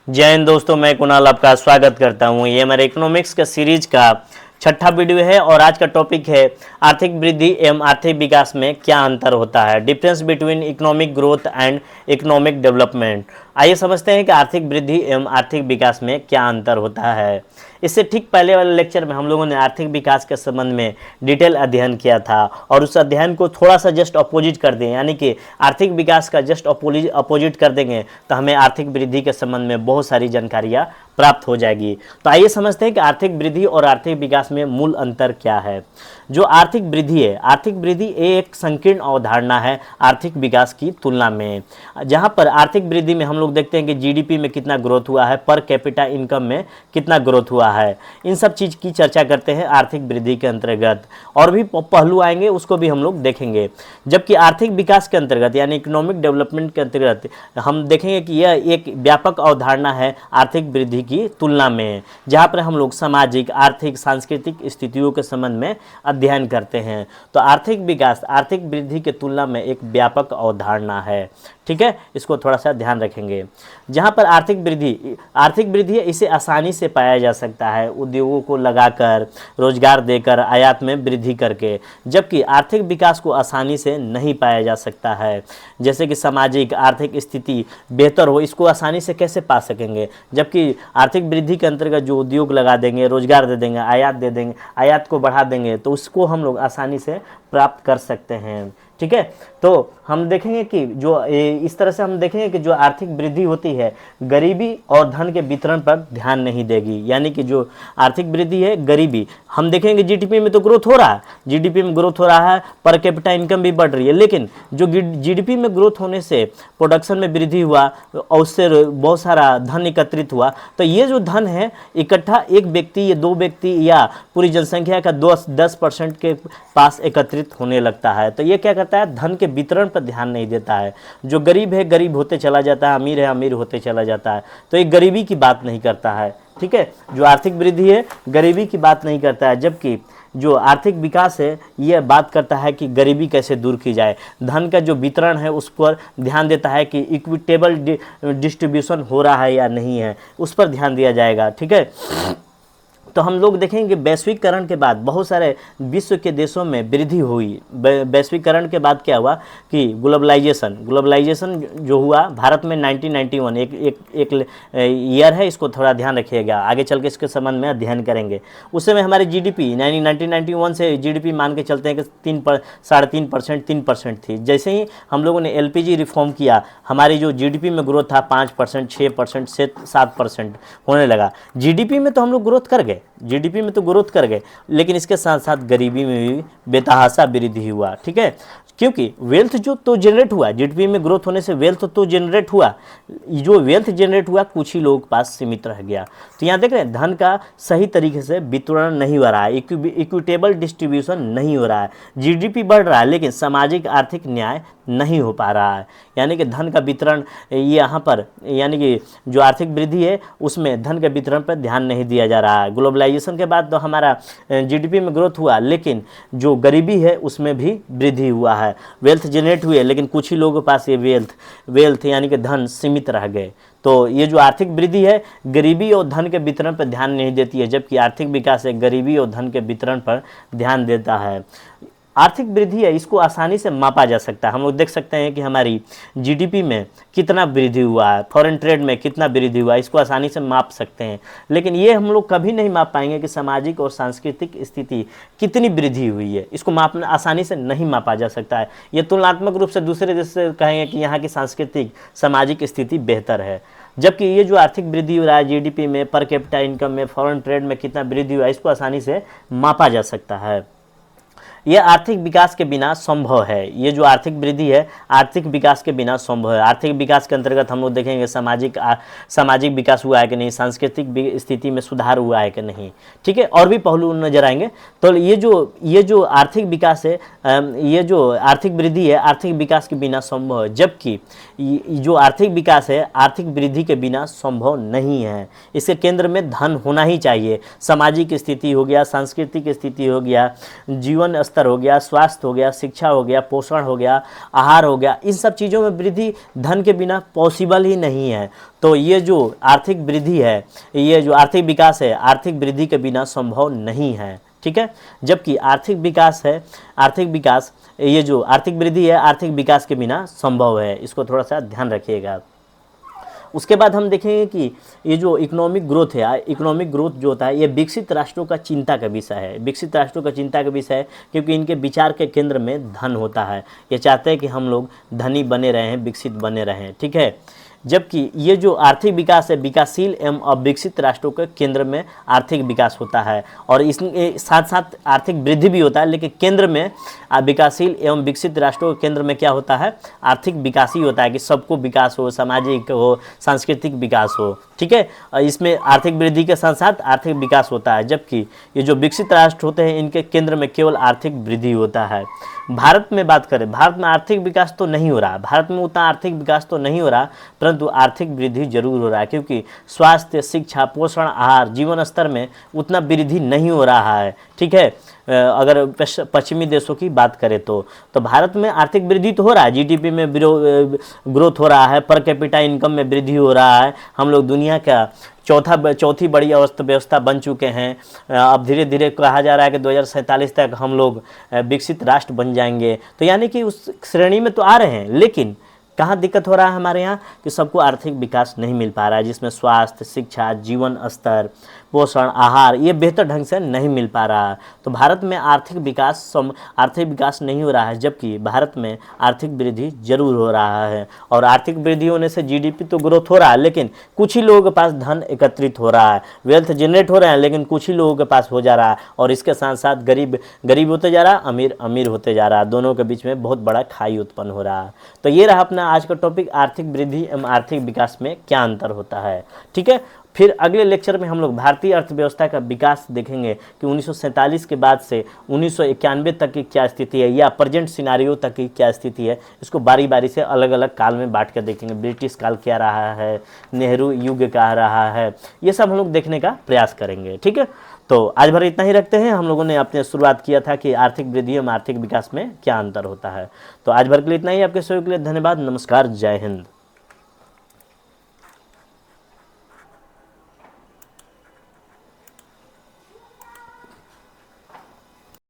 जय हिंद दोस्तों, मैं कुणाल आपका स्वागत करता हूं। ये हमारे इकोनॉमिक्स का सीरीज का छठा वीडियो है और आज का टॉपिक है आर्थिक वृद्धि एवं आर्थिक विकास में क्या अंतर होता है, difference between economic growth and economic development. आइए समझते हैं कि आर्थिक वृद्धि एवं आर्थिक विकास में क्या अंतर होता है। इससे ठीक पहले वाले लेक्चर में हम लोगों ने आर्थिक विकास के संबंध में डिटेल अध्ययन किया था और उस अध्ययन को थोड़ा सा जस्ट अपोजिट कर दें, यानी कि आर्थिक विकास का जस्ट अपोजिट कर देंगे तो हमें आर्थिक वृद्धि के संबंध में बहुत सारी जानकारियाँ प्राप्त हो जाएगी। तो आइए समझते हैं कि आर्थिक वृद्धि और आर्थिक विकास में मूल अंतर क्या है। जो आर्थिक वृद्धि है, आर्थिक वृद्धि एक संकीर्ण अवधारणा है आर्थिक विकास की तुलना में। जहां पर आर्थिक वृद्धि में हम लोग देखते हैं कि जीडीपी में कितना ग्रोथ हुआ है, पर कैपिटा इनकम में कितना ग्रोथ हुआ है, इन सब चीज़ की चर्चा करते हैं आर्थिक वृद्धि के अंतर्गत। और भी पहलू आएंगे, उसको भी हम लोग देखेंगे। जबकि आर्थिक विकास के अंतर्गत यानी इकोनॉमिक डेवलपमेंट के अंतर्गत हम देखेंगे कि यह एक व्यापक अवधारणा है आर्थिक वृद्धि की तुलना में, जहाँ पर हम लोग सामाजिक, आर्थिक, सांस्कृतिक स्थितियों के संबंध में अध्ययन करते हैं। तो आर्थिक विकास आर्थिक वृद्धि के तुलना में एक व्यापक अवधारणा है। ठीक है, इसको थोड़ा सा ध्यान रखेंगे। जहाँ पर आर्थिक वृद्धि है, इसे आसानी से पाया जा सकता है उद्योगों को लगाकर, रोजगार देकर, आयात में वृद्धि करके। जबकि आर्थिक विकास को आसानी से नहीं पाया जा सकता है। जैसे कि सामाजिक आर्थिक स्थिति बेहतर हो, इसको आसानी से कैसे पा सकेंगे। जबकि आर्थिक वृद्धि के अंतर्गत जो उद्योग लगा देंगे, रोजगार दे देंगे, आयात दे देंगे, आयात को बढ़ा देंगे, तो उसको हम लोग आसानी से प्राप्त कर सकते हैं। ठीक है, तो हम देखेंगे कि जो इस तरह से हम देखेंगे कि जो आर्थिक वृद्धि होती है गरीबी और धन के वितरण पर ध्यान नहीं देगी। यानी कि जो आर्थिक वृद्धि है गरीबी, हम देखेंगे जीडीपी में तो ग्रोथ हो रहा है, जीडीपी में ग्रोथ हो रहा है, पर कैपिटा इनकम भी बढ़ रही है, लेकिन जो जीडीपी में ग्रोथ होने से प्रोडक्शन में वृद्धि हुआ और उससे बहुत सारा धन एकत्रित हुआ, तो ये जो धन है इकट्ठा एक व्यक्ति या दो व्यक्ति या पूरी जनसंख्या का 10% के पास एकत्रित होने लगता है। तो ये क्या करता है, धन के वितरण पर ध्यान नहीं देता है। जो गरीब है गरीब होते चला जाता है, अमीर है अमीर होते चला जाता है। तो ये गरीबी की बात नहीं करता है। ठीक है, जो आर्थिक वृद्धि है गरीबी की बात नहीं करता है, जबकि जो आर्थिक विकास है यह बात करता है कि गरीबी कैसे दूर की जाए। धन का जो वितरण है उस पर ध्यान देता है कि इक्विटेबल डिस्ट्रीब्यूशन हो रहा है या नहीं है, उस पर ध्यान दिया जाएगा। ठीक है, तो हम लोग देखेंगे वैश्वीकरण के बाद बहुत सारे विश्व के देशों में वृद्धि हुई। वैश्वीकरण के बाद क्या हुआ कि ग्लोबलाइजेशन जो हुआ भारत में 1991 एक ईयर है, इसको थोड़ा ध्यान रखिएगा, आगे चल के इसके संबंध में अध्ययन करेंगे। उस समय हमारे जीडीपी 1991 से जीडीपी मान के चलते हैं कि 3% थी। जैसे ही हम लोगों ने एलपीजी रिफॉर्म किया, हमारी जो जीडीपी में ग्रोथ था 5%, 6% से 7% होने लगा। जीडीपी में तो हम लोग ग्रोथ कर गए, जीडीपी में तो ग्रोथ कर गए, लेकिन इसके साथ साथ गरीबी में भी बेतहाशा वृद्धि हुआ। ठीक है, क्योंकि वेल्थ जो तो जनरेट हुआ, जीडीपी में ग्रोथ होने से वेल्थ तो जनरेट हुआ, जो वेल्थ जनरेट हुआ कुछ ही लोगों के पास सीमित रह गया। तो यहाँ देख रहे हैं धन का सही तरीके से वितरण नहीं हो रहा है, इक्विटेबल डिस्ट्रीब्यूशन नहीं हो रहा है। जीडीपी बढ़ रहा है लेकिन सामाजिक आर्थिक न्याय नहीं हो पा रहा है। यानी कि धन का वितरण यहाँ पर, यानी कि जो आर्थिक वृद्धि है उसमें धन के वितरण पर ध्यान नहीं दिया जा रहा है। ग्लोबलाइजेशन के बाद तो हमारा जीडीपी में ग्रोथ हुआ, लेकिन जो गरीबी है उसमें भी वृद्धि हुआ है। वेल्थ जनरेट हुई है लेकिन कुछ ही लोगों के पास ये वेल्थ यानी कि धन सीमित रह गए। तो ये जो आर्थिक वृद्धि है गरीबी और धन के वितरण पर ध्यान नहीं देती है, जबकि आर्थिक विकास है गरीबी और धन के वितरण पर ध्यान देता है। आर्थिक वृद्धि है इसको आसानी से मापा जा सकता है। हम लोग देख सकते हैं कि हमारी जीडीपी में कितना वृद्धि हुआ है, फॉरेन ट्रेड में कितना वृद्धि हुआ है, इसको आसानी से माप सकते हैं। लेकिन ये हम लोग कभी नहीं माप पाएंगे कि सामाजिक और सांस्कृतिक स्थिति कितनी वृद्धि हुई है, इसको मापना आसानी से नहीं मापा जा सकता है। ये तुलनात्मक रूप से दूसरे देश से कहेंगे कि यहाँ की सांस्कृतिक सामाजिक स्थिति बेहतर है, जबकि ये जो आर्थिक वृद्धि हो रहा है जीडीपी में, पर कैपिटा इनकम में, फॉरेन ट्रेड में कितना वृद्धि हुआ है, इसको आसानी से मापा जा सकता है। यह आर्थिक विकास के बिना संभव है। ये जो आर्थिक वृद्धि है आर्थिक विकास के बिना संभव है। आर्थिक विकास के अंतर्गत हम लोग देखेंगे सामाजिक विकास हुआ है कि नहीं, सांस्कृतिक स्थिति में सुधार हुआ है कि नहीं। ठीक है, और भी पहलू नजर आएंगे। तो ये जो आर्थिक विकास है, ये जो आर्थिक वृद्धि है आर्थिक विकास के बिना संभव है, जबकि जो आर्थिक विकास है आर्थिक वृद्धि के बिना संभव नहीं है। इसके केंद्र में धन होना ही चाहिए। सामाजिक स्थिति हो गया, सांस्कृतिक स्थिति हो गया, जीवन स्तर हो गया, स्वास्थ्य हो गया, शिक्षा हो गया, पोषण हो गया, आहार हो गया, इन सब चीज़ों में वृद्धि धन के बिना पॉसिबल ही नहीं है। तो ये जो आर्थिक वृद्धि है, ये जो आर्थिक विकास है, आर्थिक वृद्धि के बिना संभव नहीं है। ठीक है, जबकि आर्थिक विकास है, आर्थिक विकास, ये जो आर्थिक वृद्धि है आर्थिक विकास के बिना संभव है। इसको थोड़ा सा ध्यान रखिएगा। उसके बाद हम देखेंगे कि ये जो इकोनॉमिक ग्रोथ है, इकोनॉमिक ग्रोथ जो होता है ये विकसित राष्ट्रों का चिंता का विषय है। विकसित राष्ट्रों का चिंता का विषय है क्योंकि इनके विचार के केंद्र में धन होता है। ये चाहते हैं कि हम लोग धनी बने रहें, विकसित बने रहें। ठीक है, जबकि ये जो आर्थिक विकास है विकासशील एवं अविकसित राष्ट्रों के केंद्र में आर्थिक विकास होता है, और इसके साथ साथ आर्थिक वृद्धि भी होता है, लेकिन केंद्र में विकासशील एवं विकसित राष्ट्रों के केंद्र में क्या होता है, आर्थिक विकास ही होता है कि सबको विकास हो, सामाजिक हो, सांस्कृतिक विकास हो। ठीक है, इसमें आर्थिक वृद्धि के साथ साथ आर्थिक विकास होता है, जबकि ये जो विकसित राष्ट्र होते हैं इनके केंद्र में केवल आर्थिक वृद्धि होता है। भारत में बात करें, भारत में आर्थिक विकास तो नहीं हो रहा, भारत में उतना आर्थिक विकास तो नहीं हो रहा, परंतु आर्थिक वृद्धि जरूर हो रहा है, क्योंकि स्वास्थ्य, शिक्षा, पोषण, आहार, जीवन स्तर में उतना वृद्धि नहीं हो रहा है। ठीक है, अगर पश्चिमी देशों की बात करें तो भारत में आर्थिक वृद्धि तो हो रहा है, जीडीपी में ग्रोथ हो रहा है, पर कैपिटा इनकम में वृद्धि हो रहा है। हम लोग दुनिया का चौथी बड़ी अर्थव्यवस्था बन चुके हैं। अब धीरे धीरे कहा जा रहा है कि 2047 तक हम लोग विकसित राष्ट्र बन जाएंगे। तो यानी कि उस श्रेणी में तो आ रहे हैं, लेकिन कहाँ दिक्कत हो रहा है हमारे यहाँ कि सबको आर्थिक विकास नहीं मिल पा रहा है, जिसमें स्वास्थ्य, शिक्षा, जीवन स्तर, पोषण, आहार ये बेहतर ढंग से नहीं मिल पा रहा है। तो भारत में आर्थिक विकास नहीं हो रहा है, जबकि भारत में आर्थिक वृद्धि जरूर हो रहा है। और आर्थिक वृद्धि होने से जीडीपी तो ग्रोथ हो रहा है, लेकिन कुछ ही लोगों के पास धन एकत्रित हो रहा है, वेल्थ जनरेट हो रहे हैं, लेकिन कुछ ही लोगों के पास हो जा रहा है। और इसके साथ साथ गरीब होते जा रहा है, अमीर होते जा रहा है। दोनों के बीच में बहुत बड़ा खाई उत्पन्न हो रहा है। तो ये रहा अपना आज का टॉपिक, आर्थिक वृद्धि एवं आर्थिक विकास में क्या अंतर होता है। ठीक है, फिर अगले लेक्चर में हम लोग भारतीय अर्थव्यवस्था का विकास देखेंगे कि 1947 के बाद से 1991 तक की क्या स्थिति है, या प्रेजेंट सिनारियो तक की क्या स्थिति है। इसको बारी बारी से अलग अलग काल में बांट कर देखेंगे। ब्रिटिश काल क्या रहा है, नेहरू युग क्या रहा है, ये सब हम लोग देखने का प्रयास करेंगे। ठीक है, तो आज भर इतना ही रखते हैं। हम लोगों ने अपने शुरुआत किया था कि आर्थिक वृद्धि एवं आर्थिक विकास में क्या अंतर होता है। तो आज भर के लिए इतना ही। आपके सहयोग के लिए धन्यवाद। नमस्कार, जय हिंद।